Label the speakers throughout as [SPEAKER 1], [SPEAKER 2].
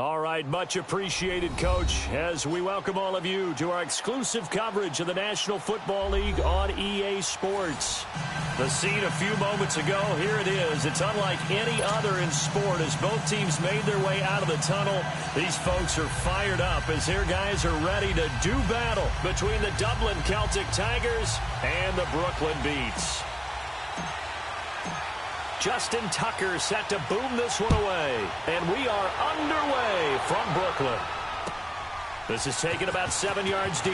[SPEAKER 1] All right, much appreciated, Coach, as we welcome all of you to our exclusive coverage of the National Football League on EA Sports. The scene a few moments ago, here it is. It's unlike any other in sport as both teams made their way out of the tunnel. These folks are fired up as their guys are ready to do battle between the Dublin Celtic Tigers and the Brooklyn Beats. Justin Tucker set to boom this one away. And we are underway from Brooklyn. This is taken about 7 yards deep.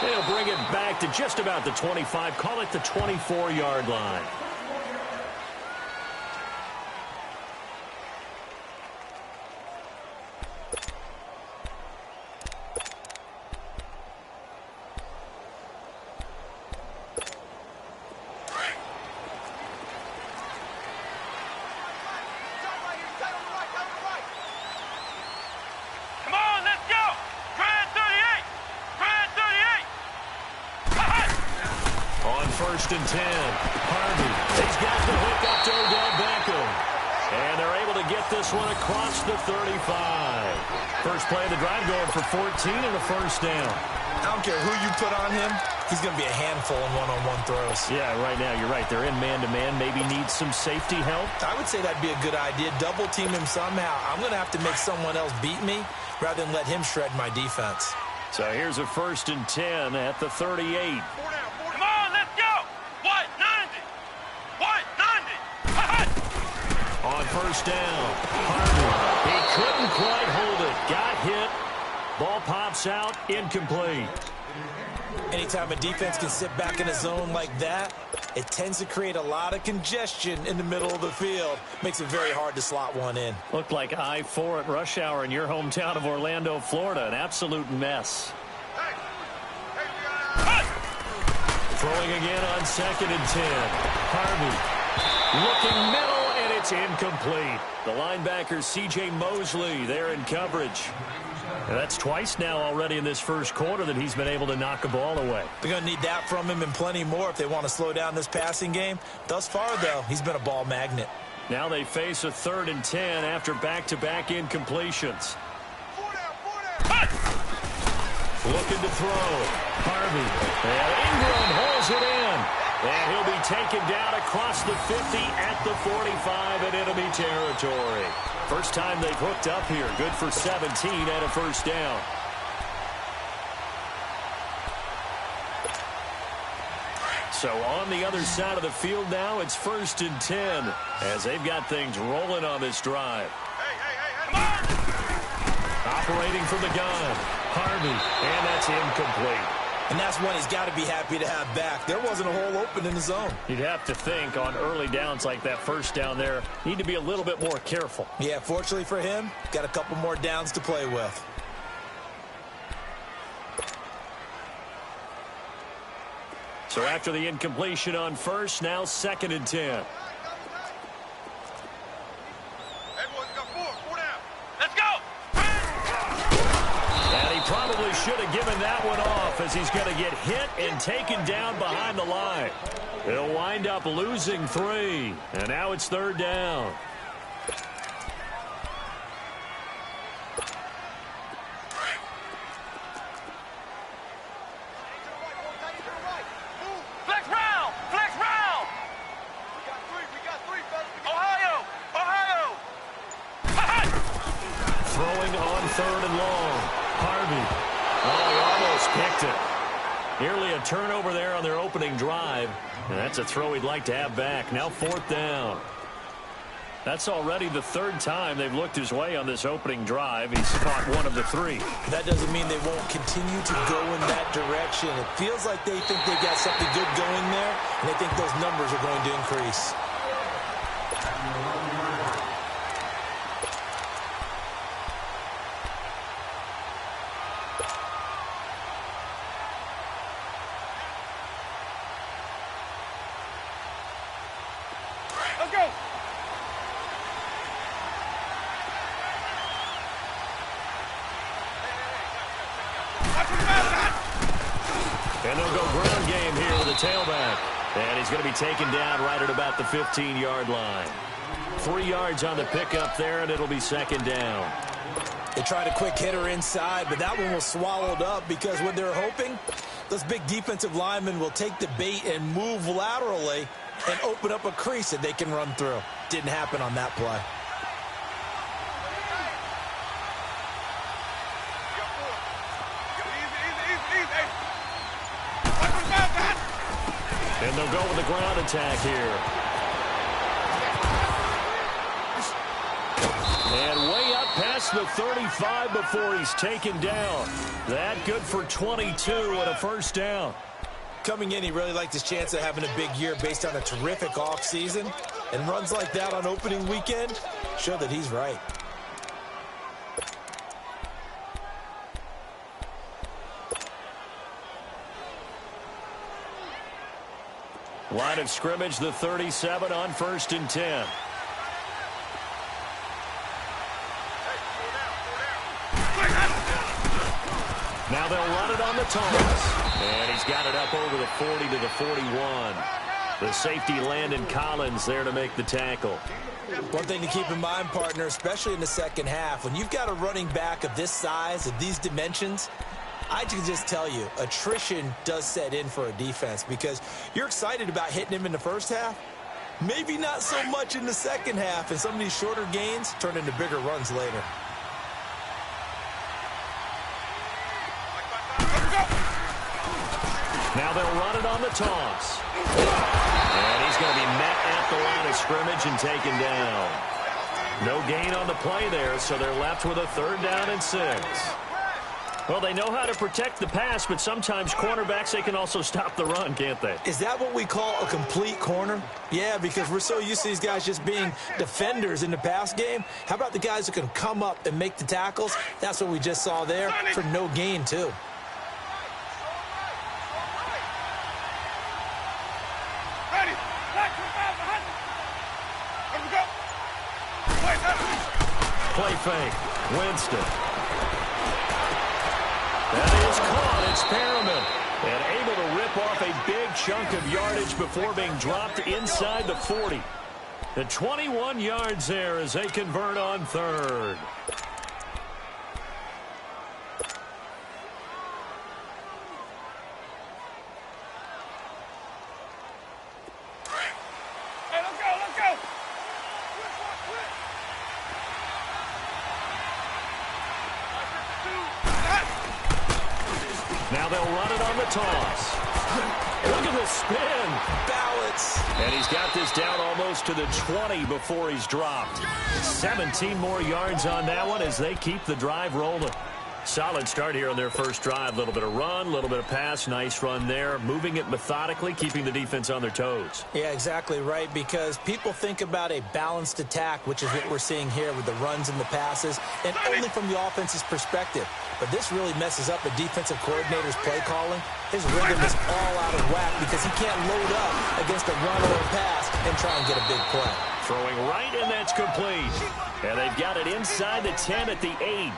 [SPEAKER 1] They'll bring it back to just about the 25. Call it the 24-yard line. First and 10. Harvey. He's got the hook up to Odell Beckham. And they're able to get this one across the 35. First play of the drive going for 14 and a first down.
[SPEAKER 2] I don't care who you put on him. He's going to be a handful in one-on-one throws.
[SPEAKER 1] Yeah, right now you're right. They're in man-to-man. Maybe need some safety help.
[SPEAKER 2] I would say that'd be a good idea. Double team him somehow. I'm going to have to make someone else beat me rather than let him shred my defense.
[SPEAKER 1] So here's a first and 10 at the 38. On first down, Harvey. He couldn't quite hold it. Got hit. Ball pops out. Incomplete.
[SPEAKER 2] Anytime a defense can sit back in a zone like that, it tends to create a lot of congestion in the middle of the field. Makes it very hard to slot one in.
[SPEAKER 1] Looked like I-4 at rush hour in your hometown of Orlando, Florida. An absolute mess. Throwing again on second and 10. Harvey looking middle. It's incomplete. The linebacker, C.J. Mosley, there in coverage. And that's twice now already in this first quarter that he's been able to knock a ball away.
[SPEAKER 2] They're going to need that from him and plenty more if they want to slow down this passing game. Thus far, though, he's been a ball magnet.
[SPEAKER 1] Now they face a 3rd and 10 after back-to-back incompletions. Looking to throw. Harvey. And Ingram holds it in. And he'll be taken down across the 50 at the 45 in enemy territory. First time they've hooked up here. Good for 17 and a first down. So on the other side of the field now, it's 1st and 10 as they've got things rolling on this drive. Operating from the gun. Harvey. And that's incomplete.
[SPEAKER 2] And that's one he's got to be happy to have back. There wasn't a hole open in the zone.
[SPEAKER 1] You'd have to think on early downs like that first down there, need to be a little bit more careful.
[SPEAKER 2] Yeah, fortunately for him, got a couple more downs to play with.
[SPEAKER 1] So after the incompletion on first, now 2nd and 10. Probably should have given that one off as he's going to get hit and taken down behind the line. He'll wind up losing 3, and now it's 3rd down.
[SPEAKER 3] Flex round! Flex round! We got three, Ohio!
[SPEAKER 1] Throwing on 3rd and long. Harvey. Oh, he almost picked it. Nearly a turnover there on their opening drive. And that's a throw he'd like to have back. Now 4th down. That's already the 3rd time they've looked his way on this opening drive. He's caught 1 of the 3.
[SPEAKER 2] That doesn't mean they won't continue to go in that direction. It feels like they think they've got something good going there, and they think those numbers are going to increase.
[SPEAKER 1] And they'll go ground game here with a tailback. And he's going to be taken down right at about the 15-yard line. 3 yards on the pickup there, and it'll be second down.
[SPEAKER 2] They tried a quick hitter inside, but that one was swallowed up because what they're hoping, those big defensive linemen will take the bait and move laterally and open up a crease that they can run through. Didn't happen on that play.
[SPEAKER 1] And they'll go with the ground attack here. And way up past the 35 before he's taken down. That good for 22 and a first down.
[SPEAKER 2] Coming in, he really liked his chance of having a big year based on a terrific offseason. And runs like that on opening weekend show that he's right.
[SPEAKER 1] Line of scrimmage, the 37 on 1st and 10. Now they'll run it on the toss. And he's got it up over the 40 to the 41. The safety, Landon Collins, there to make the tackle.
[SPEAKER 2] One thing to keep in mind, partner, especially in the second half, when you've got a running back of this size, of these dimensions, I can just tell you, attrition does set in for a defense because you're excited about hitting him in the first half. Maybe not so much in the second half, and some of these shorter gains turn into bigger runs later.
[SPEAKER 1] Now they'll run it on the toss. And he's going to be met at the line of scrimmage and taken down. No gain on the play there, so they're left with a 3rd down and 6. Well, they know how to protect the pass, but sometimes cornerbacks, they can also stop the run, can't they?
[SPEAKER 2] Is that what we call a complete corner? Yeah, because we're so used to these guys just being defenders in the pass game. How about the guys who can come up and make the tackles? That's what we just saw there for no gain, too.
[SPEAKER 1] Play fake. Winston. That is caught. It's Perriman. And able to rip off a big chunk of yardage before being dropped inside the 40. The 21 yards there as they convert on 3rd. Now they'll run it on the toss. Look at the spin.
[SPEAKER 2] Balance.
[SPEAKER 1] And he's got this down almost to the 20 before he's dropped. 17 more yards on that one as they keep the drive rolling. Solid start here on their first drive. A little bit of run, a little bit of pass. Nice run there. Moving it methodically, keeping the defense on their toes.
[SPEAKER 2] Yeah, exactly right, because people think about a balanced attack, which is what we're seeing here with the runs and the passes, and only from the offense's perspective. But this really messes up a defensive coordinator's play calling. His rhythm is all out of whack because he can't load up against a run or a pass and try and get a big play.
[SPEAKER 1] Throwing right, and that's complete. And they've got it inside the 10 at the 8.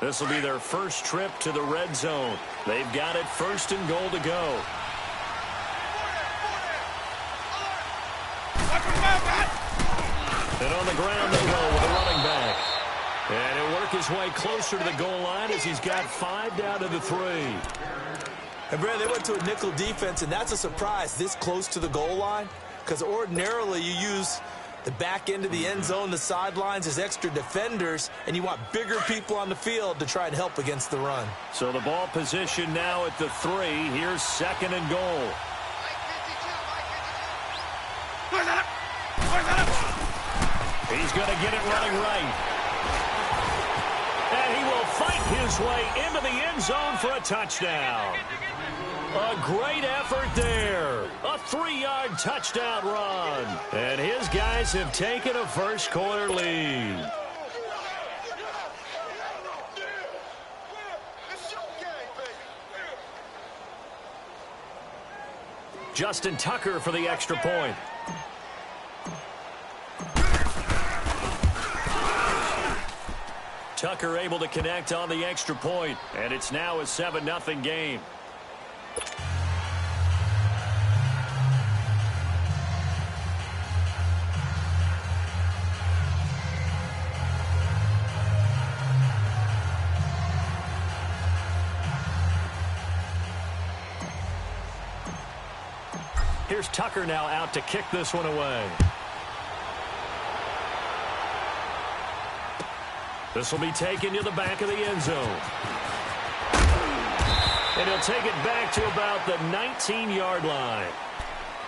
[SPEAKER 1] This will be their first trip to the red zone. They've got it 1st and goal to go. And on the ground they go with a running back. And he'll work his way closer to the goal line as he's got 5 down to the 3.
[SPEAKER 2] And, Brad, they went to a nickel defense, and that's a surprise this close to the goal line because ordinarily you use the back end of the end zone, the sidelines as extra defenders, and you want bigger people on the field to try and help against the run.
[SPEAKER 1] So the ball position now at the 3. Here's 2nd and goal. He's going to get it running right. And he will fight his way into the end zone for a touchdown. A great effort there. A 3-yard touchdown run. And his guys have taken a first-quarter lead. Justin Tucker for the extra point. Tucker able to connect on the extra point, and it's now a 7-0 game. Here's Tucker now out to kick this one away. This will be taken to the back of the end zone. And he'll take it back to about the 19-yard line.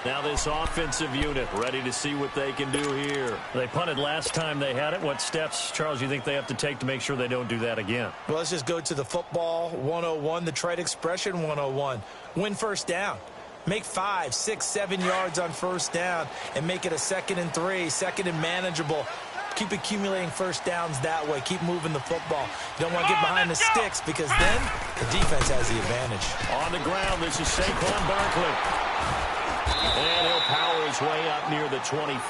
[SPEAKER 1] Now this offensive unit ready to see what they can do here. They punted last time they had it. What steps, Charles, you think they have to take to make sure they don't do that again?
[SPEAKER 2] Well, let's just go to the football 101, the trade expression 101. Win first down. Make 5, 6, 7 yards on first down and make it a 2nd and 3, 2nd and manageable. Keep accumulating first downs that way. Keep moving the football. You don't want to get behind the sticks because then the defense has the advantage.
[SPEAKER 1] On the ground, this is Saquon Barkley. And he'll power his way up near the 25.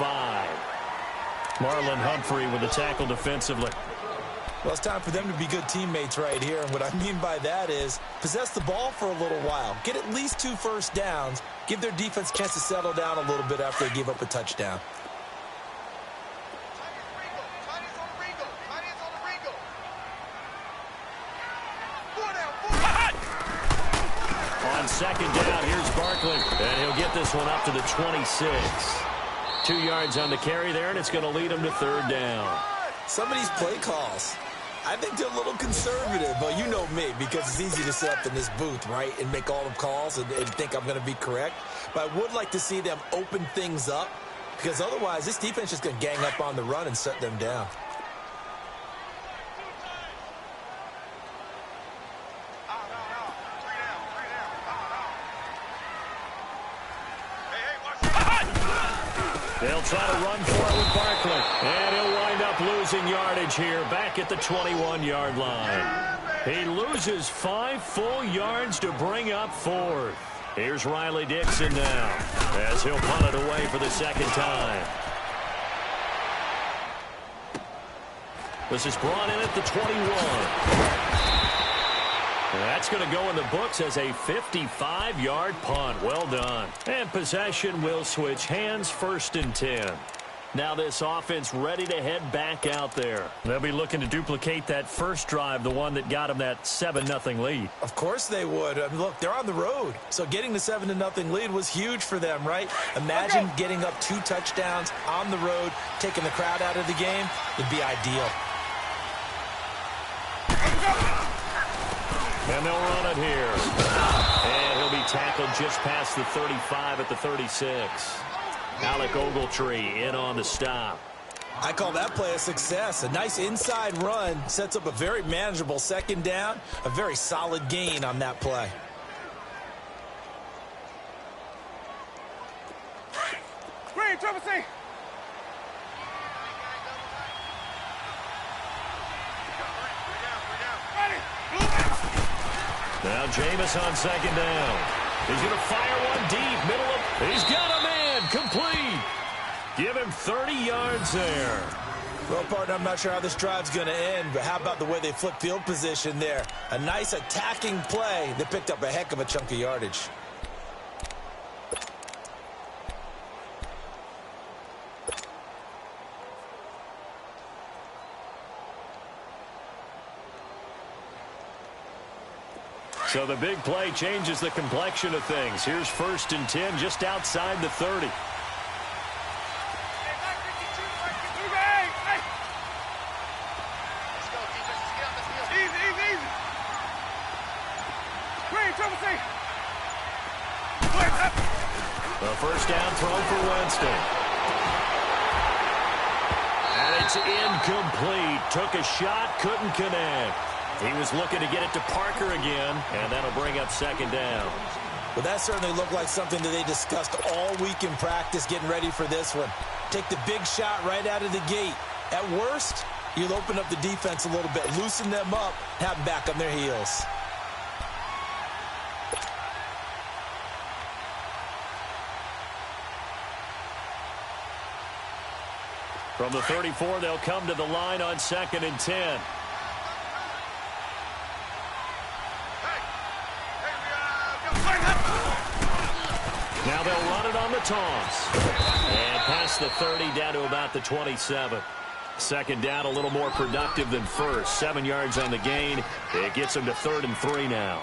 [SPEAKER 1] Marlon Humphrey with the tackle defensively.
[SPEAKER 2] Well, it's time for them to be good teammates right here. And what I mean by that is possess the ball for a little while. Get at least 2 first downs. Give their defense a chance to settle down a little bit after they give up a touchdown.
[SPEAKER 1] On second down, here's Barkley. And he'll get this one up to the 26. 2 yards on the carry there, and it's going to lead him to 3rd down.
[SPEAKER 2] Some of these play calls, I think they're a little conservative, but you know me, because it's easy to sit up in this booth, right, and make all the calls and think I'm going to be correct. But I would like to see them open things up, because otherwise this defense is going to gang up on the run and shut them down.
[SPEAKER 1] They'll try to run for it with Barkley. And he'll wind up losing yardage here back at the 21-yard line. He loses 5 full yards to bring up 4th. Here's Riley Dixon now as he'll punt it away for the 2nd time. This is brought in at the 21. That's going to go in the books as a 55-yard punt. Well done. And possession will switch hands, 1st and 10. Now this offense ready to head back out there. They'll be looking to duplicate that first drive, the one that got them that 7-0 lead.
[SPEAKER 2] Of course they would. I mean, look, they're on the road. So getting the 7-0 lead was huge for them, right? Imagine getting up 2 touchdowns on the road, taking the crowd out of the game. It'd be ideal.
[SPEAKER 1] And they'll run it here. And he'll be tackled just past the 35 at the 36. Alec Ogletree in on the stop.
[SPEAKER 2] I call that play a success. A nice inside run sets up a very manageable 2nd down. A very solid gain on that play.
[SPEAKER 3] Green, triple C.
[SPEAKER 1] Now Jameis on 2nd down. He's going to fire one deep. Middle of. He's got a man. Complete. Give him 30 yards there.
[SPEAKER 2] Well, partner, I'm not sure how this drive's going to end, but how about the way they flip field position there? A nice attacking play that picked up a heck of a chunk of yardage.
[SPEAKER 1] So the big play changes the complexion of things. Here's 1st and 10 just outside the 30. A 1st down throw for Winston. And it's incomplete. Took a shot, couldn't connect. He was looking to get it to Parker again, and that'll bring up 2nd down.
[SPEAKER 2] Well, that certainly looked like something that they discussed all week in practice, getting ready for this one. Take the big shot right out of the gate. At worst, you'll open up the defense a little bit, loosen them up, have them back on their heels.
[SPEAKER 1] From the 34, they'll come to the line on 2nd and 10. Now they'll run it on the toss. And past the 30, down to about the 27. Second down, a little more productive than first. 7 yards on the gain. It gets them to 3rd and 3 now.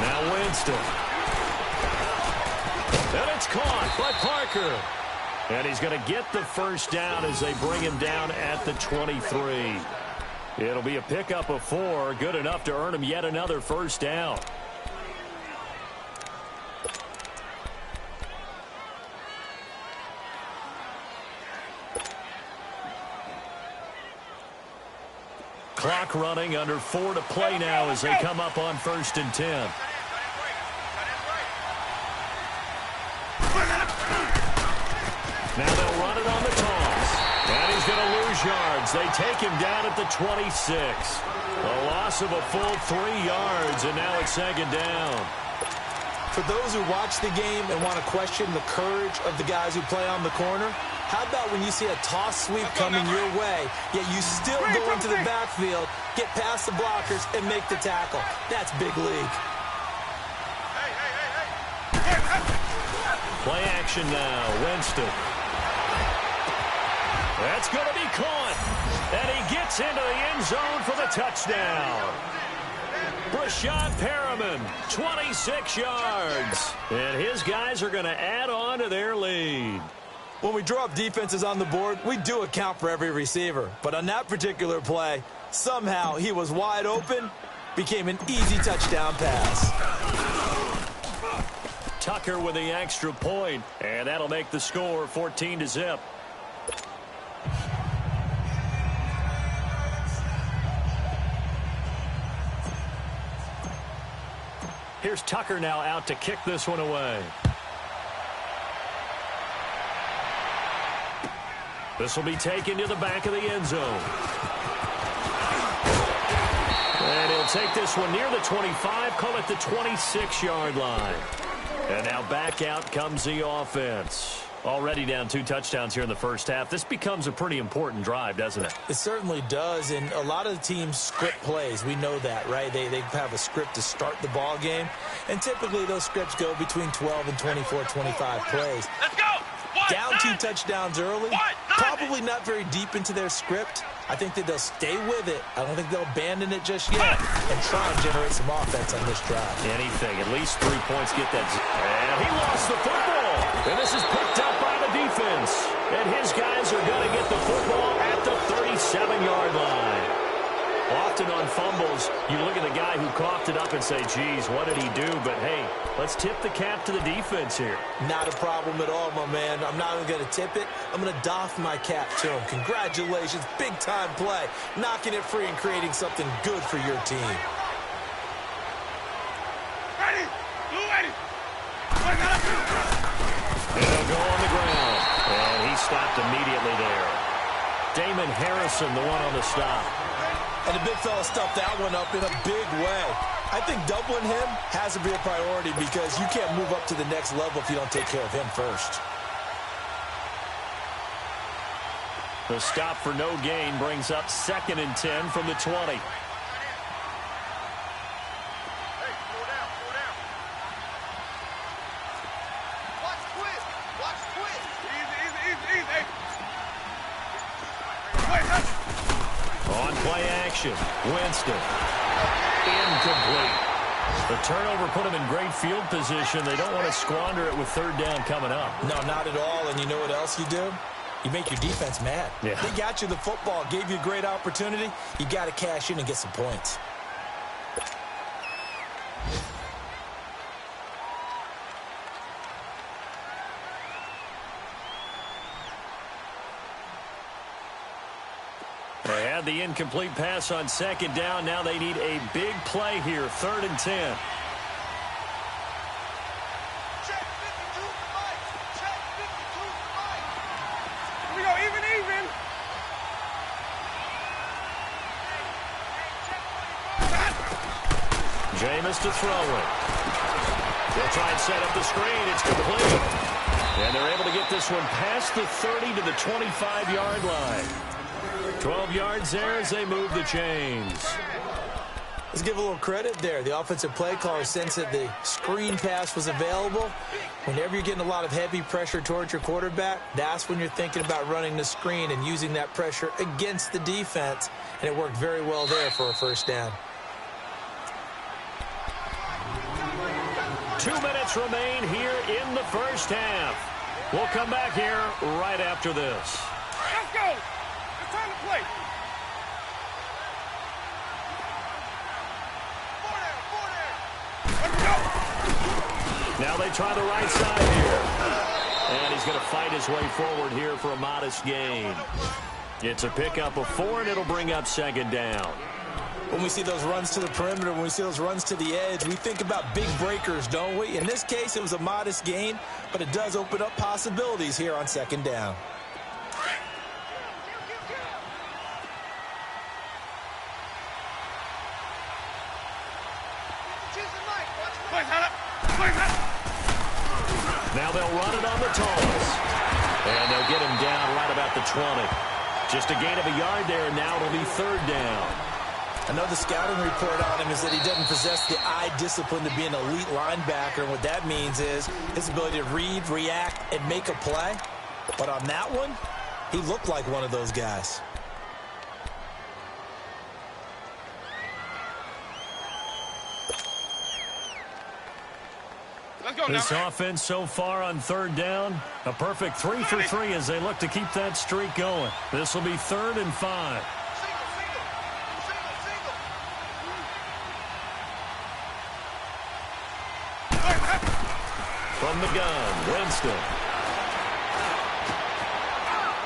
[SPEAKER 1] Now Winston. And it's caught by Parker. And he's going to get the first down as they bring him down at the 23. It'll be a pickup of 4. Good enough to earn him yet another first down. Clock running, under 4 to play now as they come up on 1st and 10. Now they'll run it on the toss. And he's going to lose yards. They take him down at the 26. A loss of a full 3 yards, and now it's 2nd down.
[SPEAKER 2] For those who watch the game and want to question the courage of the guys who play on the corner, how about when you see a toss sweep coming your way, yet you still go into the backfield, get past the blockers, and make the tackle? That's big league.
[SPEAKER 1] Play action now. Winston. That's going to be caught. And he gets into the end zone for the touchdown. Brashad Perriman, 26 yards. And his guys are going to add on to their lead.
[SPEAKER 2] When we draw up defenses on the board, we do account for every receiver. But on that particular play, somehow he was wide open, became an easy touchdown pass.
[SPEAKER 1] Tucker with the extra point, and that'll make the score 14-0. Here's Tucker now out to kick this one away. This will be taken to the back of the end zone. And he'll take this one near the 25, call it the 26-yard line. And now back out comes the offense. Already down 2 touchdowns here in the first half. This becomes a pretty important drive, doesn't it?
[SPEAKER 2] It certainly does, and a lot of the teams script plays. We know that, right? They have a script to start the ball game, and typically those scripts go between 12 and 24, 25 plays.
[SPEAKER 3] Let's go!
[SPEAKER 2] Down 2 touchdowns early, probably not very deep into their script. I think that they'll stay with it. I don't think they'll abandon it just yet and try and generate some offense on this drive.
[SPEAKER 1] Anything, at least 3 points, get that. And he lost the football. And this is picked up by the defense. And his guys are going to get the football at the 37-yard line. Often on fumbles, you look at the guy who coughed it up and say, geez, what did he do? But, hey, let's tip the cap to the defense here.
[SPEAKER 2] Not a problem at all, my man. I'm not even going to tip it. I'm going to doff my cap to him. Congratulations. Big-time play. Knocking it free and creating something good for your team.
[SPEAKER 3] Ready! You ready?
[SPEAKER 1] And he'll go on the ground. And he stopped immediately there. Damon Harrison, the one on the stop.
[SPEAKER 2] And the big fella stuffed that one up in a big way. I think doubling him has to be a priority because you can't move up to the next level if you don't take care of him first.
[SPEAKER 1] The stop for no gain brings up 2nd and 10 from the 20. Winston. Incomplete. The turnover put him in great field position. They don't want to squander it with 3rd down coming up.
[SPEAKER 2] No, not at all. And you know what else you do? You make your defense mad.
[SPEAKER 1] Yeah.
[SPEAKER 2] They got you the football, gave you a great opportunity. You got to cash in and get some points.
[SPEAKER 1] They had the incomplete pass on 2nd down. Now they need a big play here, 3rd and 10.
[SPEAKER 3] Check 52, Mike. Check 52.
[SPEAKER 1] Jameis to throw it. They'll try and set up the screen. It's complete. And they're able to get this one past the 30 to the 25-yard line. 12 yards there as they move the chains.
[SPEAKER 2] Let's give a little credit there. The offensive play caller sensed that the screen pass was available. Whenever you're getting a lot of heavy pressure towards your quarterback, that's when you're thinking about running the screen and using that pressure against the defense. And it worked very well there for a first down.
[SPEAKER 1] 2 minutes remain here in the first half. We'll come back here right after this.
[SPEAKER 3] Let's go. It's time to play. Let's go.
[SPEAKER 1] Now they try the right side here. And he's going to fight his way forward here for a modest gain. It's a pickup of 4, and it'll bring up second down.
[SPEAKER 2] When we see those runs to the perimeter, when we see those runs to the edge, we think about big breakers, don't we? In this case, it was a modest gain, but it does open up possibilities here on second down.
[SPEAKER 1] Now they'll run it on the toss. And they'll get him down right about the 20. Just a gain of a yard there, and now it'll be third down.
[SPEAKER 2] Another scouting report on him is that he doesn't possess the eye discipline to be an elite linebacker. And what that means is his ability to read, react, and make a play. But on that one, he looked like one of those guys.
[SPEAKER 1] This offense so far on third down, a perfect 3 for 3 as they look to keep that streak going. This will be 3rd and 5. From the gun, Winston.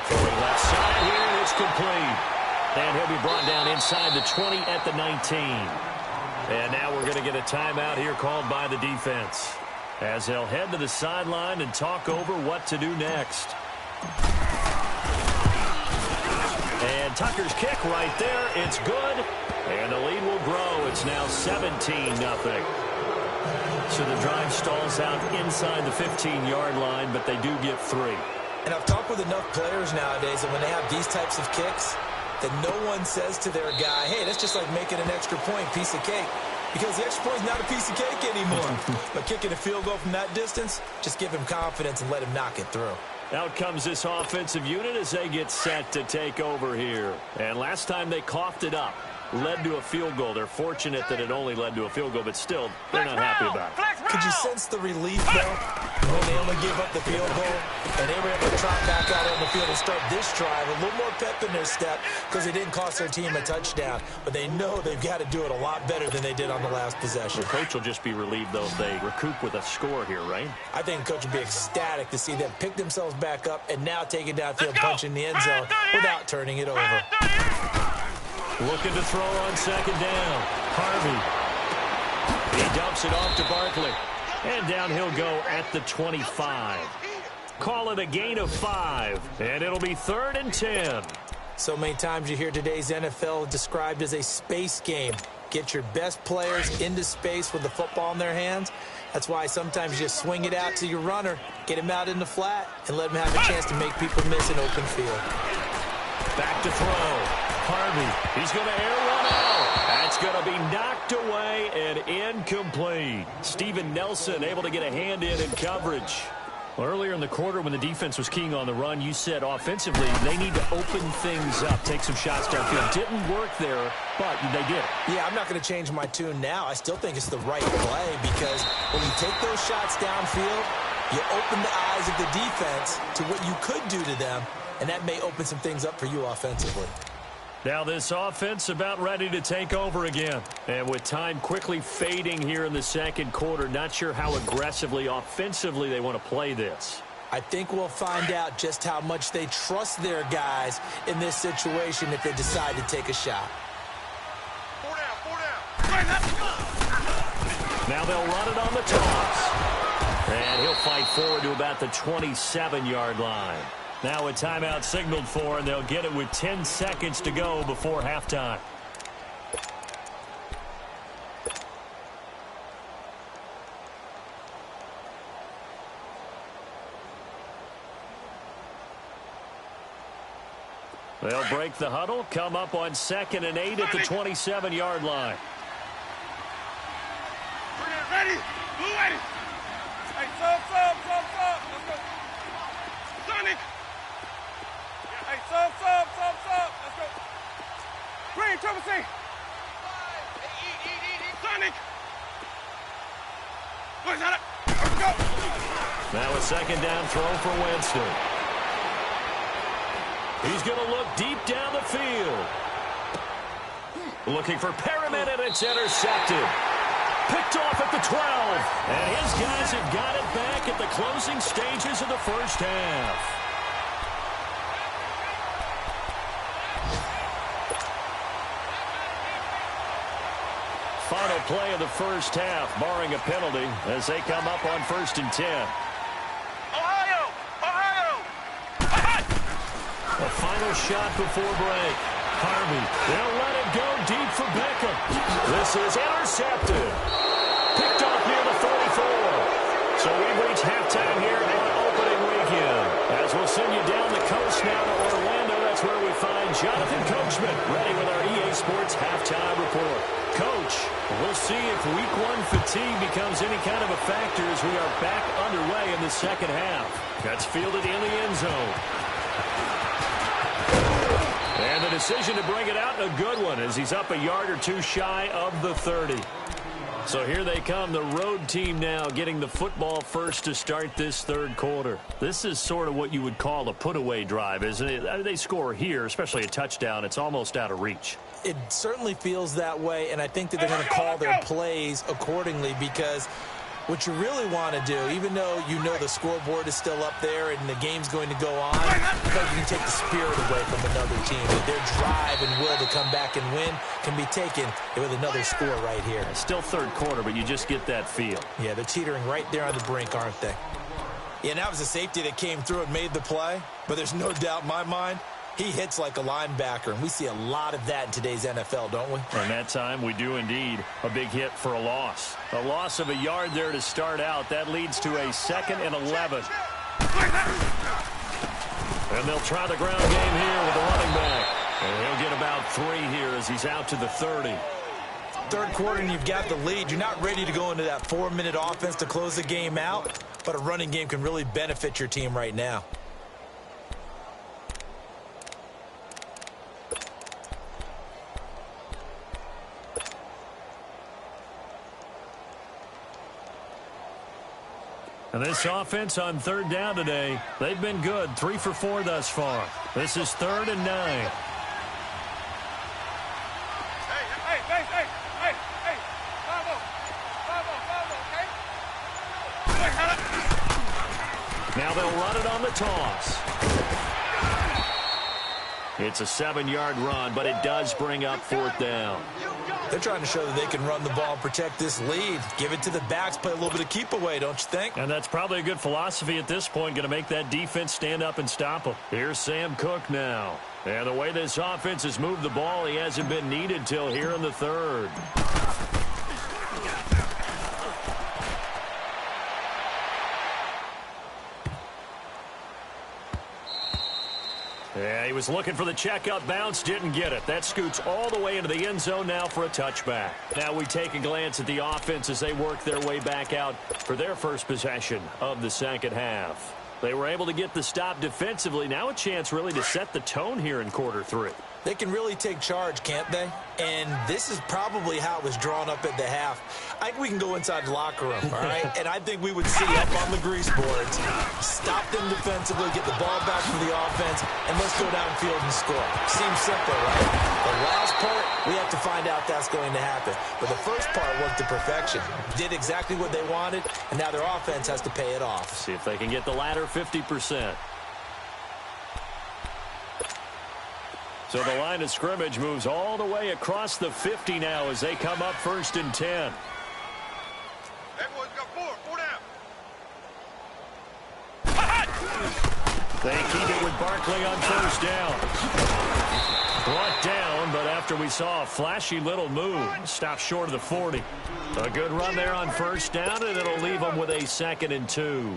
[SPEAKER 1] Throwing left side here, and it's complete. And he'll be brought down inside the 20 at the 19. And now we're going to get a timeout here called by the defense, as they'll head to the sideline and talk over what to do next. And Tucker's kick right there. It's good. And the lead will grow. It's now 17-0. So the drive stalls out inside the 15-yard line, but they do get 3.
[SPEAKER 2] And I've talked with enough players nowadays that when they have these types of kicks, that no one says to their guy, hey, that's just like making an extra point, piece of cake. Because the extra point is not a piece of cake anymore. But kicking a field goal from that distance, just give him confidence and let him knock it through.
[SPEAKER 1] Out comes this offensive unit as they get set to take over here. And last time they coughed it up, led to a field goal. They're fortunate that it only led to a field goal, but still, they're not happy about it.
[SPEAKER 2] Could you sense the relief, though, when they only gave up the field goal and they were able to trot back out on the field and start this drive a little more pep in their step because they didn't cost their team a touchdown, but they know they've got to do it a lot better than they did on the last possession.
[SPEAKER 1] The coach will just be relieved, though, if they recoup with a score here, right?
[SPEAKER 2] I think the coach would be ecstatic to see them pick themselves back up and now take it downfield, punch in the end zone without turning it over.
[SPEAKER 1] Looking to throw on second down. Harvey. He dumps it off to Barkley. And down he'll go at the 25. Call it a gain of 5. And it'll be 3rd and 10.
[SPEAKER 2] So many times you hear today's NFL described as a space game. Get your best players into space with the football in their hands. That's why sometimes you just swing it out to your runner, get him out in the flat, and let him have a chance to make people miss an open field.
[SPEAKER 1] Back to throw. Harvey, he's going to air one out. That's going to be knocked away and incomplete. Steven Nelson able to get a hand in coverage. Well, earlier in the quarter when the defense was keying on the run, you said offensively they need to open things up, take some shots downfield. Didn't work there, but they did.
[SPEAKER 2] Yeah, I'm not going to change my tune now. I still think it's the right play because when you take those shots downfield, you open the eyes of the defense to what you could do to them, and that may open some things up for you offensively.
[SPEAKER 1] Now this offense about ready to take over again. And with time quickly fading here in the second quarter, not sure how aggressively, offensively they want to play this.
[SPEAKER 2] I think we'll find out just how much they trust their guys in this situation if they decide to take a shot.
[SPEAKER 3] 4 down.
[SPEAKER 1] Now they'll run it on the toss. And he'll fight forward to about the 27-yard line. Now a timeout signaled for, and they'll get it with 10 seconds to go before halftime. They'll break the huddle, come up on 2nd and 8 at the 27-yard line.
[SPEAKER 3] Ready? Blue ready. Hey, sub. Let's go. Sonic. Hey, sub. Let's go. Green, triple C. Eat. Sonic. Let's go.
[SPEAKER 1] Now a 2nd down throw for Winston. He's going to look deep down the field. Looking for Perriman, and it's intercepted. Picked off at the 12. And his guys have got it back at the closing stages of the first half. Final play of the first half, barring a penalty, as they come up on 1st and 10.
[SPEAKER 3] Ohio!
[SPEAKER 1] A final shot before break. Harvey, they'll let it go deep for Beckham. This is intercepted. Picked off near the 44. So we've reached halftime here on opening weekend. As we'll send you down the coast now to Orlando, that's where we find Jonathan Coachman, ready with our EA Sports halftime report. Coach, we'll see if Week 1 fatigue becomes any kind of a factor as we are back underway in the second half. That's fielded in the end zone. And the decision to bring it out, a good one, as he's up a yard or two shy of the 30. So here they come, the road team now getting the football first to start this third quarter. This is sort of what you would call a put-away drive, isn't it? They score here, especially a touchdown. It's almost out of reach.
[SPEAKER 2] It certainly feels that way, and I think that they're going to call their plays accordingly, because what you really want to do, even though you know the scoreboard is still up there and the game's going to go on, because you can take the spirit away from another team. But their drive and will to come back and win can be taken with another score right here.
[SPEAKER 1] It's still third quarter, but you just get that feel.
[SPEAKER 2] Yeah, they're teetering right there on the brink, aren't they? Yeah, and that was a safety that came through and made the play, but there's no doubt in my mind, he hits like a linebacker, and we see a lot of that in today's NFL, don't we?
[SPEAKER 1] And that time, we do indeed. A big hit for a loss. A loss of a yard there to start out. That leads to a 2nd and 11. And they'll try the ground game here with the running back. And he'll get about 3 here as he's out to the 30.
[SPEAKER 2] Third quarter, and you've got the lead. You're not ready to go into that 4-minute offense to close the game out, but a running game can really benefit your team right now.
[SPEAKER 1] And this offense on 3rd down today, they've been good. 3 for 4 thus far. This is 3rd and 9.
[SPEAKER 3] Hey. 5-0, okay?
[SPEAKER 1] Now they'll run it on the toss. It's a 7-yard run, but it does bring up 4th down.
[SPEAKER 2] They're trying to show that they can run the ball and protect this lead. Give it to the backs, play a little bit of keep away, don't you think?
[SPEAKER 1] And that's probably a good philosophy at this point, going to make that defense stand up and stop them. Here's Sam Cook now. And the way this offense has moved the ball, he hasn't been needed till here in the 3rd. Yeah, he was looking for the checkup bounce, didn't get it. That scoots all the way into the end zone now for a touchback. Now we take a glance at the offense as they work their way back out for their first possession of the second half. They were able to get the stop defensively. Now a chance really to set the tone here in quarter 3.
[SPEAKER 2] They can really take charge, can't they? And this is probably how it was drawn up at the half. I think we can go inside the locker room, all right? And I think we would see up on the grease boards, stop them defensively, get the ball back for the offense, and let's go downfield and score. Seems simple, right? The last part, we have to find out that's going to happen. But the first part worked to perfection. Did exactly what they wanted, and now their offense has to pay it off.
[SPEAKER 1] See if they can get the latter 50%. So the line of scrimmage moves all the way across the 50 now as they come up 1st and 10.
[SPEAKER 3] Everyone's got 4 down.
[SPEAKER 1] They keep it with Barkley on 1st down. Brought down, but after we saw a flashy little move, stopped short of the 40. A good run there on 1st down, and it'll leave them with a 2nd and 2.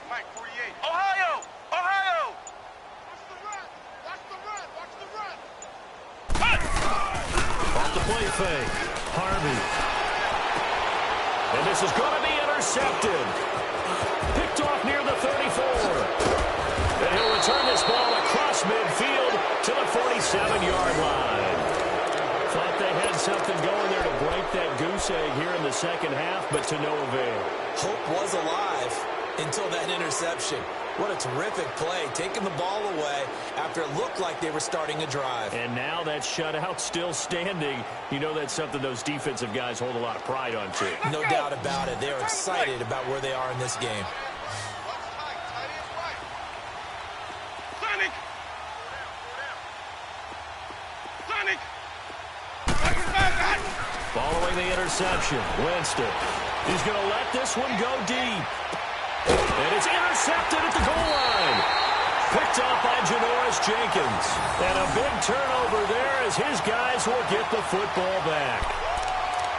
[SPEAKER 3] Mike, 48. Ohio! Ohio!
[SPEAKER 1] Off the play fake. Harvey. And this is going to be intercepted. Picked off near the 34. And he'll return this ball across midfield to the 47-yard line. Thought they had something going there to break that goose egg here in the second half, but to no avail.
[SPEAKER 2] Hope was alive until that interception. What a terrific play, taking the ball away after it looked like they were starting a drive.
[SPEAKER 1] And now that shutout still standing. You know that's something those defensive guys hold a lot of pride on, too.
[SPEAKER 2] No doubt about it. They're excited about where they are in this game.
[SPEAKER 1] Following the interception, Winston. He's going to let this one go deep. And it's intercepted at the goal line. Picked off by Janoris Jenkins. And a big turnover there as his guys will get the football back.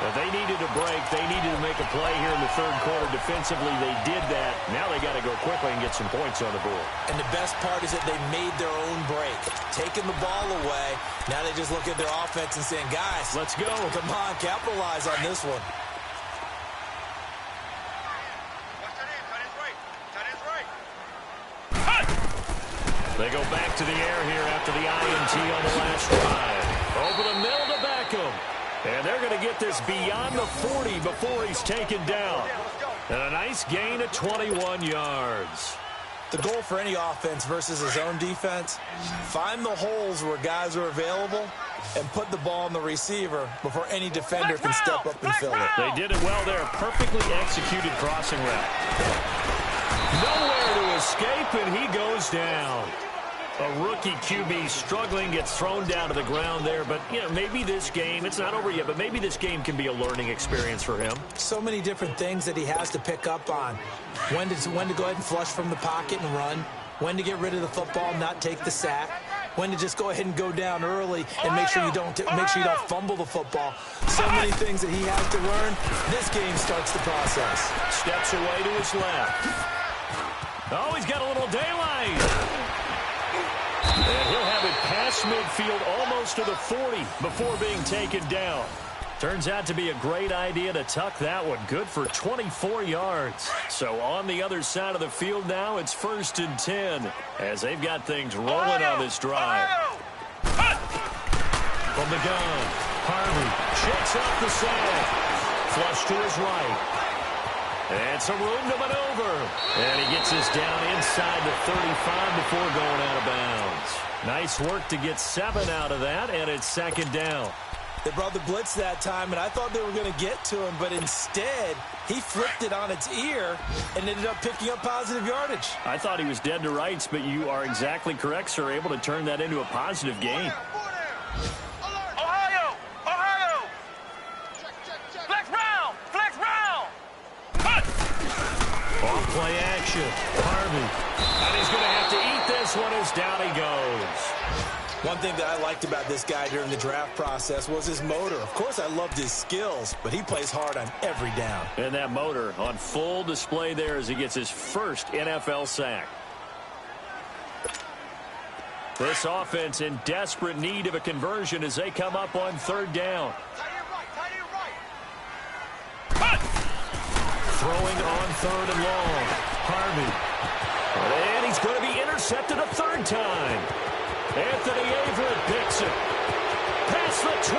[SPEAKER 1] Now, they needed a break. They needed to make a play here in the third quarter. Defensively, they did that. Now they got to go quickly and get some points on the board.
[SPEAKER 2] And the best part is that they made their own break. Taking the ball away. Now they just look at their offense and saying, guys,
[SPEAKER 1] let's go.
[SPEAKER 2] Come on, capitalize on this one.
[SPEAKER 1] They go back to the air here after the INT on the last drive. Over the middle to Beckham. And they're going to get this beyond the 40 before he's taken down. And a nice gain of 21 yards.
[SPEAKER 2] The goal for any offense versus his own defense, find the holes where guys are available and put the ball on the receiver before any defender can step up and fill it.
[SPEAKER 1] They did it well there. Perfectly executed crossing route. Nowhere to escape, and he goes down. A rookie QB struggling, gets thrown down to the ground there. But, you know, maybe this game, it's not over yet, but maybe this game can be a learning experience for him.
[SPEAKER 2] So many different things that he has to pick up on. When to go ahead and flush from the pocket and run. When to get rid of the football, not take the sack. When to just go ahead and go down early and make sure you don't fumble the football. So many things that he has to learn. This game starts the process.
[SPEAKER 1] Steps away to his left. Oh, he's got a little daylight. And he'll have it past midfield almost to the 40 before being taken down. Turns out to be a great idea to tuck that one. Good for 24 yards. So on the other side of the field now, it's 1st and 10 as they've got things rolling on this drive. From the gun, Harvey shakes off the sack. Flush to his right. And some room to maneuver. And he gets this down inside the 35 before going out of bounds. Nice work to get 7 out of that, and it's 2nd down.
[SPEAKER 2] They brought the blitz that time, and I thought they were going to get to him, but instead, he flipped it on its ear and ended up picking up positive yardage.
[SPEAKER 1] I thought he was dead to rights, but you are exactly correct, sir, able to turn that into a positive gain.
[SPEAKER 3] Ohio! Ohio! Flex round! Flex round!
[SPEAKER 1] Off play action. Harvey. And he's going to have to eat this one as down he goes.
[SPEAKER 2] One thing that I liked about this guy during the draft process was his motor. Of course, I loved his skills, but he plays hard on every down.
[SPEAKER 1] And that motor on full display there as he gets his first NFL sack. This offense in desperate need of a conversion as they come up on 3rd down. Throwing on 3rd and long. Harvey. And he's going to be intercepted a 3rd time. Anthony Averett picks it. Past the 20.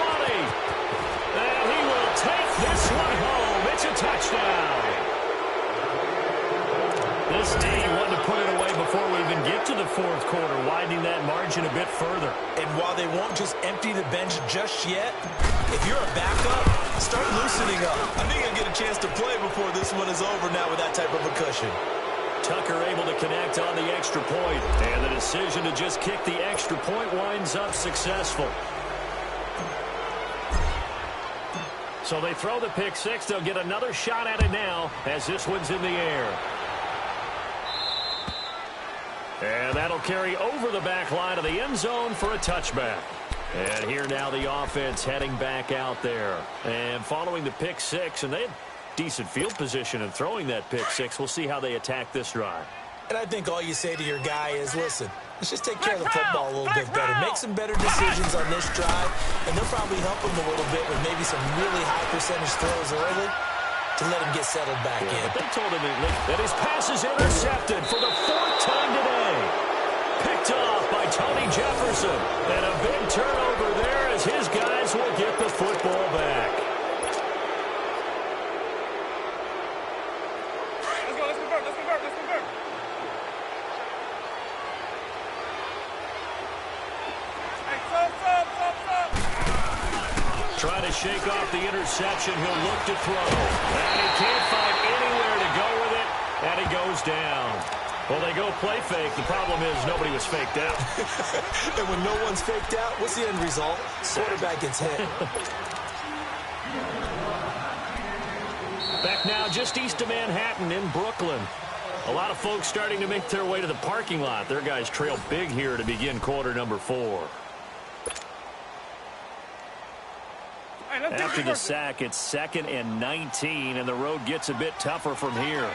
[SPEAKER 1] And he will take this one home. It's a touchdown. This D wanted to put it away before we even get to the 4th quarter, widening that margin a bit further.
[SPEAKER 2] And while they won't just empty the bench just yet, if you're a backup, start loosening up. I think you'll get a chance to play before this one is over now with that type of a cushion.
[SPEAKER 1] Tucker able to connect on the extra point, and the decision to just kick the extra point winds up successful. So they throw the pick 6. They'll get another shot at it now as this one's in the air. And that'll carry over the back line of the end zone for a touchback. And here now the offense heading back out there. And following the pick 6, and they had decent field position in throwing that pick 6. We'll see how they attack this drive.
[SPEAKER 2] And I think all you say to your guy is, listen, let's just take care of the football a little bit better. Make some better decisions on this drive, and they'll probably help him a little bit with maybe some really high percentage throws early to let him get settled back in.
[SPEAKER 1] They told him that his pass is intercepted for the 4th time today. Picked off by Tony Jefferson. And a big turnover there as his guys will get the football back.
[SPEAKER 3] Let's go, let's convert, let's convert, let's convert. Hey, sub.
[SPEAKER 1] Trying to shake off the interception. He'll look to throw. And he can't find anywhere to go with it. And he goes down. Well, they go play fake. The problem is nobody was faked out.
[SPEAKER 2] And when no one's faked out, what's the end result? Quarterback gets hit.
[SPEAKER 1] Back now just east of Manhattan in Brooklyn. A lot of folks starting to make their way to the parking lot. Their guys trail big here to begin quarter number 4. After the sack, it's 2nd and 19, and the road gets a bit tougher from here.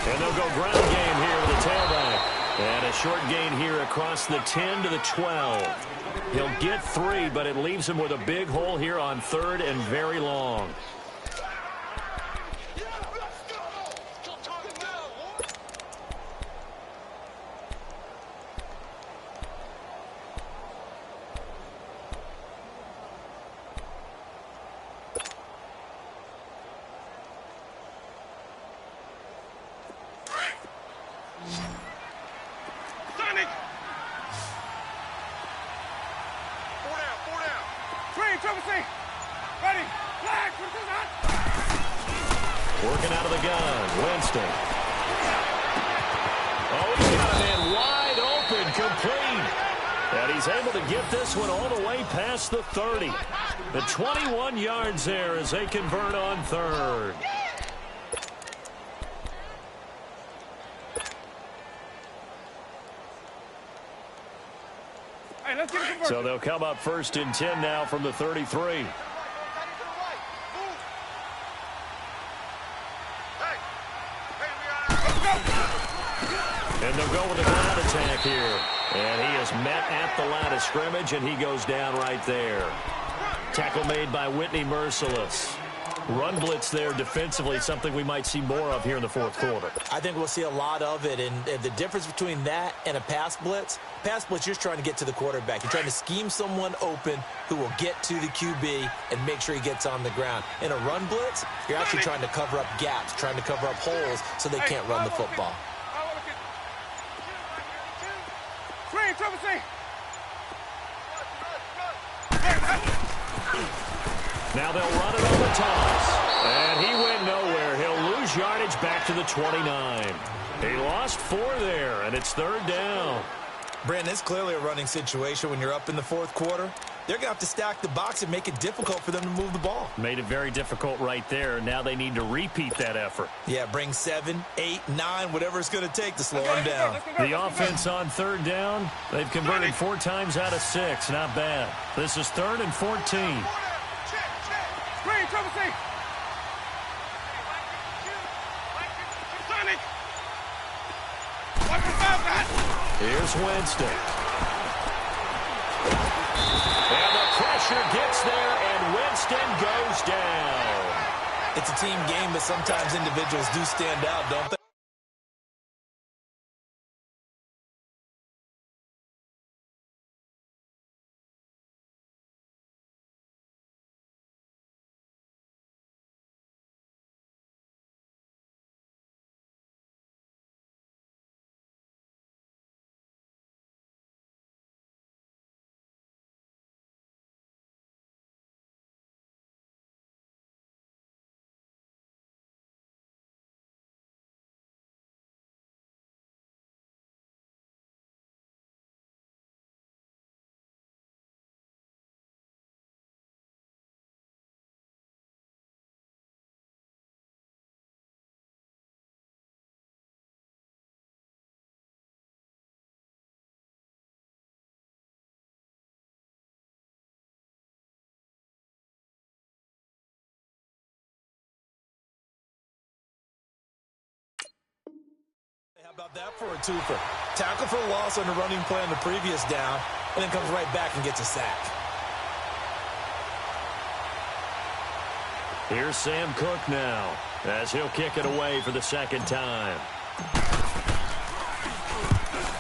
[SPEAKER 1] And they'll go ground game here with a tailback. And a short gain here across the 10 to the 12. He'll get 3, but it leaves him with a big hole here on 3rd and very long. Working out of the gun, Winston. Oh, he's got a man wide open, complete. And he's able to get this one all the way past the 30. The 21 yards there as they convert on 3rd.
[SPEAKER 3] Hey, let's get a conversion.
[SPEAKER 1] So they'll come up 1st and 10 now from the 33. And they'll go with a ground attack here. And he is met at the line of scrimmage, and he goes down right there. Tackle made by Whitney Merciless. Run blitz there defensively, something we might see more of here in the 4th quarter.
[SPEAKER 2] I think we'll see a lot of it, and the difference between that and a pass blitz, you're trying to get to the quarterback. You're trying to scheme someone open who will get to the QB and make sure he gets on the ground. In a run blitz, you're actually trying to cover up gaps, trying to cover up holes so they can't run the football.
[SPEAKER 1] Now they'll run it on the toss. And he went nowhere. He'll lose yardage back to the 29. He lost 4 there, and it's 3rd down.
[SPEAKER 2] Brandon, it's clearly a running situation when you're up in the 4th quarter. They're going to have to stack the box and make it difficult for them to move the ball.
[SPEAKER 1] Made it very difficult right there. Now they need to repeat that effort.
[SPEAKER 2] Yeah, bring 7, 8, 9, whatever it's going to take to slow them down.
[SPEAKER 1] The offense on 3rd down, they've converted 4 times out of 6. Not bad. This is 3rd and 14.
[SPEAKER 3] Screen, trouble C.
[SPEAKER 1] Here's Winston. And the pressure gets there, and Winston goes down.
[SPEAKER 2] It's a team game, but sometimes individuals do stand out, don't they? about that for a twofer? Tackle for loss on the running play on the previous down, and then comes right back and gets a sack.
[SPEAKER 1] Here's Sam Cook now, as he'll kick it away for the second time.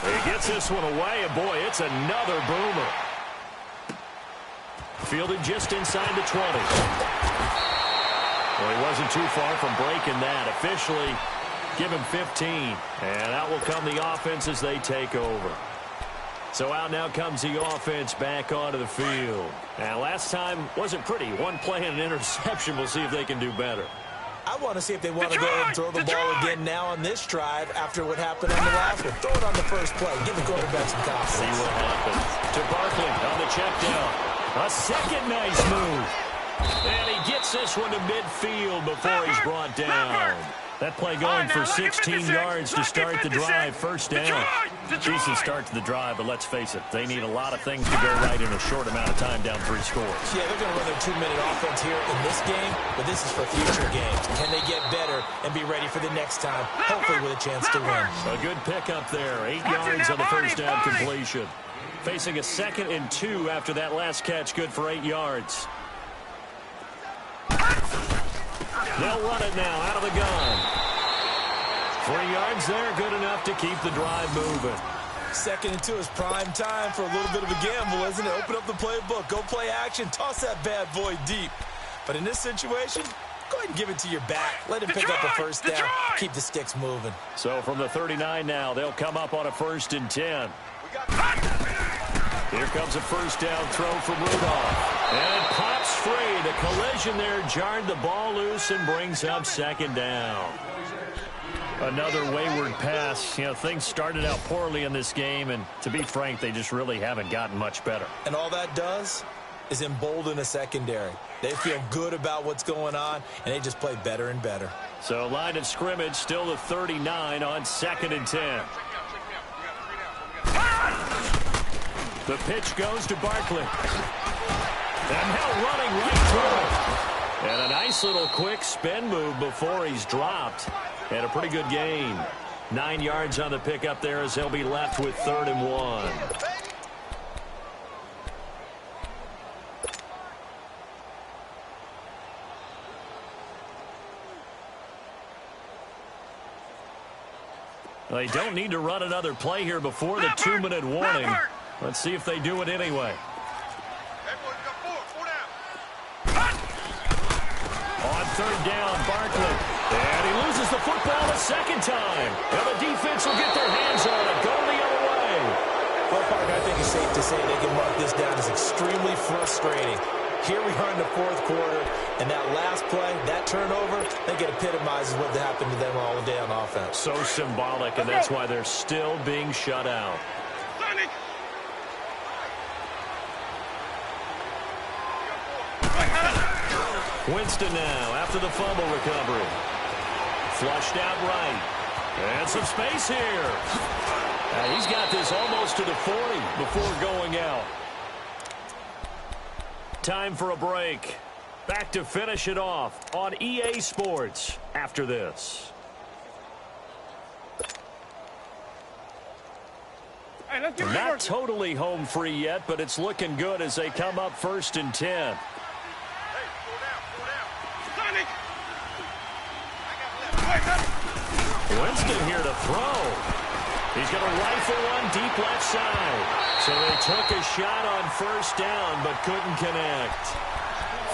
[SPEAKER 1] He gets this one away, and boy, it's another boomer. Fielded just inside the 20. Well, he wasn't too far from breaking that. Officially, give him 15. And out will come the offense as they take over. So out now comes the offense back onto the field. And last time wasn't pretty. One play and an interception. We'll see if they can do better.
[SPEAKER 2] I want to see if they want to go ahead and throw the ball again now on this drive after what happened on the last one. Throw it on the first play. Give the quarterback some confidence.
[SPEAKER 1] See what happens. To Barkley on the check down. A second nice move. And he gets this one to midfield before he's brought down. That play going for 16 yards to start the drive. First down. Decent start to the drive, but let's face it, they need a lot of things to go right in a short amount of time, down 3 scores.
[SPEAKER 2] Yeah, they're going to run their 2-minute offense here in this game, but this is for future games. Can they get better and be ready for the next time, hopefully with a chance to win?
[SPEAKER 1] A good pickup there. 8 yards on the first down completion. Facing a 2nd and 2 after that last catch, good for 8 yards. They'll run it now out of the gun. 3 yards there, good enough to keep the drive moving.
[SPEAKER 2] 2nd and 2 is prime time for a little bit of a gamble, isn't it? Open up the playbook, go play action, toss that bad boy deep. But in this situation, go ahead and give it to your back. Let him pick up a first down. Keep the sticks moving.
[SPEAKER 1] So from the 39 now, they'll come up on a 1st and 10. Here comes a first down throw from Rudolph. And it pops free. The collision there jarred the ball loose and brings up 2nd down. Another wayward pass. You know, things started out poorly in this game, and to be frank, they just really haven't gotten much better.
[SPEAKER 2] And all that does is embolden a secondary. They feel good about what's going on, and they just play better and better.
[SPEAKER 1] So line of scrimmage still the 39 on 2nd and 10. The pitch goes to Barkley. And now running right through it. And a nice little quick spin move before he's dropped. And a pretty good gain. 9 yards on the pickup there as they'll be left with 3rd and 1. They don't need to run another play here before the 2-minute warning. Let's see if they do it anyway. On 3rd down, Barkley. And he loses the football a 2nd time. And the defense will get their hands on it. Go the other way.
[SPEAKER 2] Well, Parker, I think it's safe to say they can mark this down as extremely frustrating. Here we are in the 4th quarter, and that last play, that turnover, I think it epitomizes what happened to them all day on offense.
[SPEAKER 1] So symbolic, and that's why they're still being shut out. Winston now after the fumble recovery. Flushed out right. And some space here. He's got this almost to the 40 before going out. Time for a break. Back to finish it off on EA Sports after this. Not totally home free yet, but it's looking good as they come up 1st and 10. Winston here to throw. He's going to rifle one deep left side. So they took a shot on 1st down, but couldn't connect.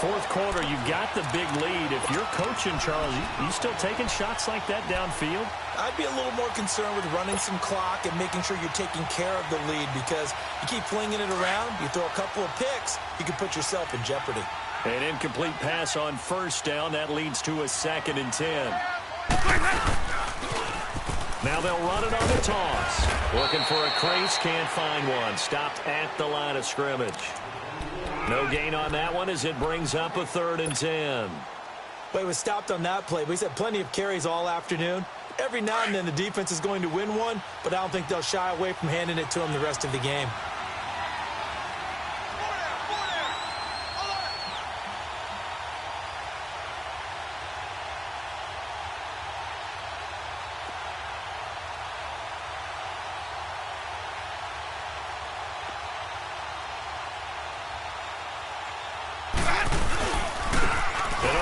[SPEAKER 1] 4th quarter, you've got the big lead. If you're coaching, Charles, you still taking shots like that downfield?
[SPEAKER 2] I'd be a little more concerned with running some clock and making sure you're taking care of the lead, because you keep flinging it around, you throw a couple of picks, you can put yourself in jeopardy.
[SPEAKER 1] An incomplete pass on 1st down. That leads to a 2nd and 10. Now they'll run it on the toss. Looking for a crease, can't find one. Stopped at the line of scrimmage. No gain on that one as it brings up a 3rd and 10.
[SPEAKER 2] Well, he was stopped on that play, but he's had plenty of carries all afternoon. Every now and then the defense is going to win one, but I don't think they'll shy away from handing it to him the rest of the game.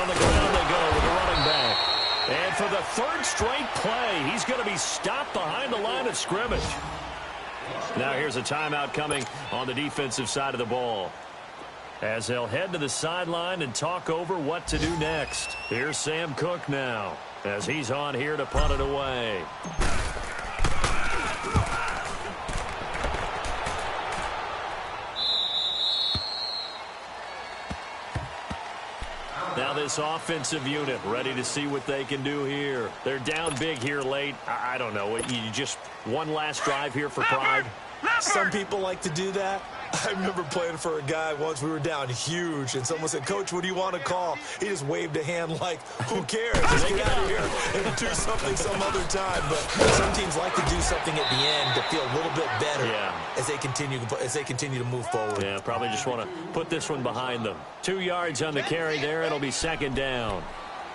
[SPEAKER 1] on the ground they go with the running back. And for the third straight play, he's going to be stopped behind the line of scrimmage. Now here's a timeout coming on the defensive side of the ball, as they'll head to the sideline and talk over what to do next. Here's Sam Cook now, as he's on here to punt it away. Now this offensive unit ready to see what they can do here. They're down big here late. I don't know. You just one last drive here for pride?
[SPEAKER 2] Some people like to do that. I remember playing for a guy once. We were down huge, and someone said, "Coach, what do you want to call?" He just waved a hand like, who cares? Just get out of here and do something some other time. But some teams like to do something at the end to feel a little bit better as they continue to move forward.
[SPEAKER 1] Yeah, probably just want to put this one behind them. 2 yards on the carry there. It'll be second down.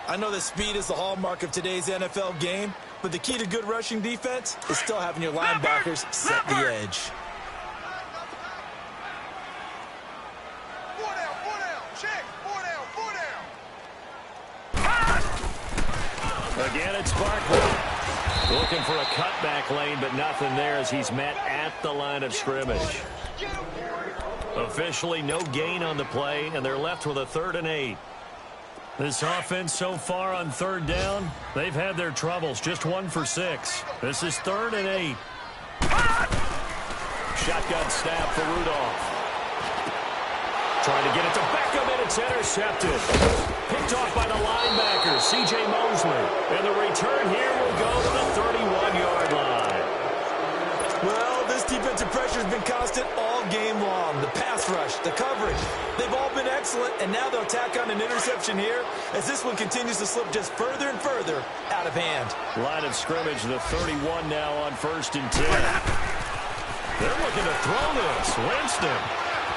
[SPEAKER 2] I know that speed is the hallmark of today's NFL game, but the key to good rushing defense is still having your linebackers set the edge.
[SPEAKER 1] Again, it's Barkley. Looking for a cutback lane, but nothing there as he's met at the line of scrimmage. Officially no gain on the play, and they're left with a 3rd and 8. This offense so far on 3rd down, they've had their troubles. Just 1 for 6. This is 3rd and 8. Shotgun snap for Rudolph. Trying to get it to Beckham, and it's intercepted. Picked off by the linebacker, C.J. Mosley. And the return here will go to the 31-yard line.
[SPEAKER 2] Well, this defensive pressure has been constant all game long. The pass rush, the coverage, they've all been excellent, and now they'll tack on an interception here as this one continues to slip just further and further out of hand.
[SPEAKER 1] Line of scrimmage, the 31 now on 1st and 10. They're looking to throw this. Winston.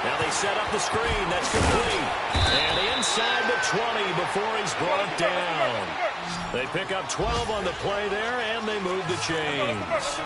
[SPEAKER 1] Now they set up the screen. That's complete. And inside the 20 before he's brought down. They pick up 12 on the play there, and they move the chains.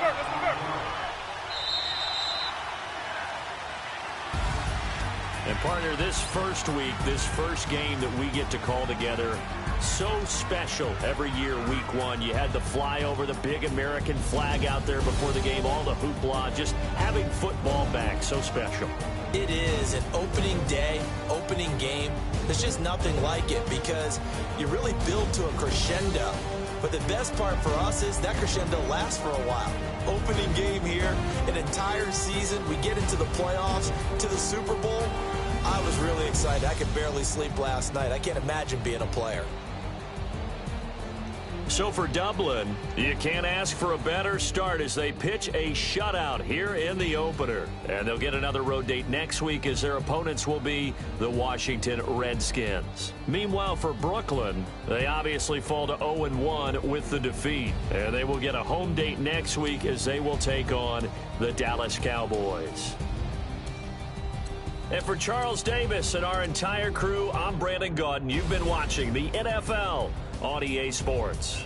[SPEAKER 1] And, partner, this first week, this first game that we get to call together, so special every year, week 1. You had the flyover, the big American flag out there before the game, all the hoopla, just having football back, so special.
[SPEAKER 2] It is an opening day, opening game. There's just nothing like it because you really build to a crescendo. But the best part for us is that crescendo lasts for a while. Opening game here, an entire season. We get into the playoffs, to the Super Bowl. I was really excited. I could barely sleep last night. I can't imagine being a player.
[SPEAKER 1] So for Dublin, you can't ask for a better start as they pitch a shutout here in the opener. And they'll get another road date next week as their opponents will be the Washington Redskins. Meanwhile, for Brooklyn, they obviously fall to 0-1 with the defeat. And they will get a home date next week as they will take on the Dallas Cowboys. And for Charles Davis and our entire crew, I'm Brandon Gaudin. You've been watching the NFL on EA Sports.